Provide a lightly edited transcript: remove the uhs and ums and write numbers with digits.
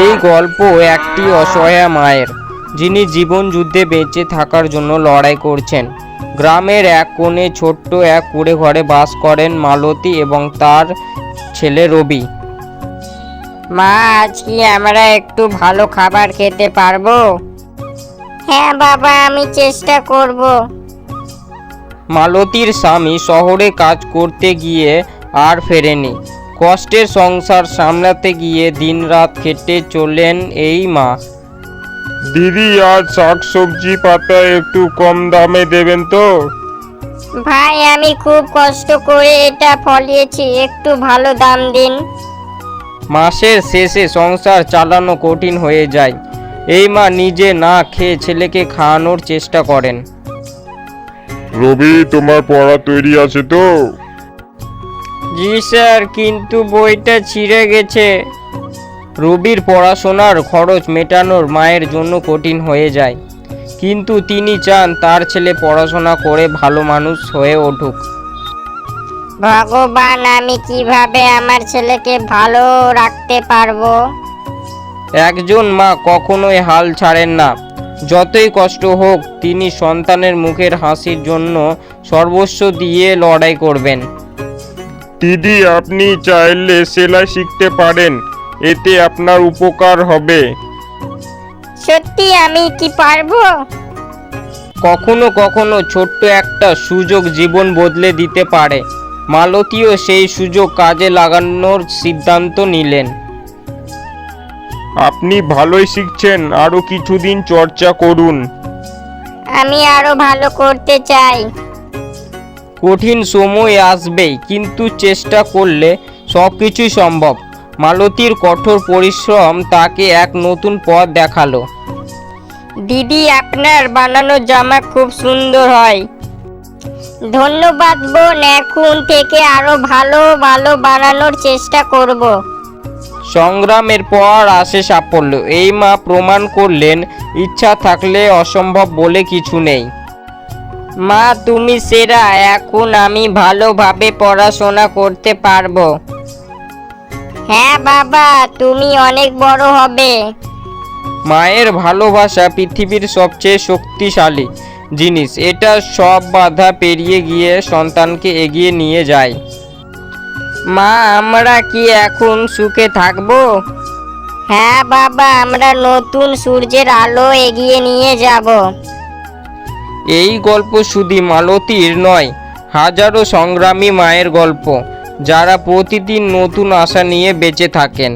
এই গল্প একটি অসহায় মায়ের, যিনি জীবন যুদ্ধে বেঁচে থাকার জন্য লড়াই করছেন। গ্রামের এক কোণে ছোট্ট এক কুঁড়ে ঘরে বাস করেন মালতী এবং তার ছেলে রবি। মা, আজ কি আমরা একটু ভালো খাবার খেতে পারবো? হ্যাঁ বাবা, আমি চেষ্টা করব। মালতীর স্বামী শহরে কাজ করতে গিয়ে আর ফেরেনি। কষ্টের সংসার সামলাতে গিয়ে দিনরাত খেটে চলেন এই মা। দিদি, আজ শাকসবজি পাতা একটু কম দামে দেবেন তো? ভাই, আমি খুব কষ্ট করে এটা ফলিয়েছি, একটু ভালো দাম দিন। মাসের শেষে সংসার চালানো কঠিন হয়ে যায়। এই মা নিজে না খেয়ে ছেলেকে খাওয়ানোর চেষ্টা করেন। রবি, তোমার পড়া তৈরি আছে তো? জি স্যার, কিন্তু বইটা ছিঁড়ে গেছে। রবির পড়াশোনার খরচ মেটানোর মায়ের জন্য কঠিন হয়ে যায়, কিন্তু তিনি চান তার ছেলে পড়াশোনা করে ভালো মানুষ হয়ে উঠুক। ভগবান, আমি কিভাবে আমার ছেলেকে ভালো রাখতে পারবো? একজন মা কখনোই হাল ছাড়েন না। যতই কষ্ট হোক, তিনি সন্তানের মুখের হাসির জন্য সর্বস্ব দিয়ে লড়াই করবেন। দিদি, আপনি চাইলে সেলাই শিখতে পারেন, এতে আপনার উপকার হবে। সত্যি আমি কি পারবো? কখনো কখনো ছোট্ট একটা সুযোগ জীবন বদলে দিতে পারে। মালতীও সেই সুযোগ কাজে লাগানোর সিদ্ধান্ত নিলেন। আপনি ভালোই শিখছেন, আরো কিছুদিন চর্চা করুন। আমি আরো ভালো করতে চাই। কঠিন সময় আসবেই, কিন্তু চেষ্টা করলে সব কিছুই সম্ভব। মালতীর কঠোর পরিশ্রম তাকে এক নতুন পথ দেখালো। দিদি, আপনার বানানো জামা খুব সুন্দর হয়। ধন্যবাদ বোন, এখন থেকে আরো ভালো ভালো বানানোর চেষ্টা করব। সংগ্রামের পর আসে সাফল্য। এই মা প্রমাণ করলেন, ইচ্ছা থাকলে অসম্ভব বলে কিছু নেই। মা, তুমি সেরা। এখন আমি ভালোভাবে পড়াশোনা করতে পারবো। হ্যাঁ বাবা, তুমি অনেক বড় হবে। মায়ের ভালোবাসা পৃথিবীর সবচেয়ে শক্তিশালী জিনিস। এটা সব বাধা পেরিয়ে গিয়ে সন্তানকে এগিয়ে নিয়ে যায়। মা, আমরা কি এখন সুখে থাকবো? হ্যাঁ বাবা, আমরা নতুন সূর্যের আলো এগিয়ে নিয়ে যাব। এই গল্প শুধু মালতীর নয়, হাজারো সংগ্রামী মায়ের গল্প, যারা প্রতিদিন নতুন আশা নিয়ে বেঁচে থাকেন।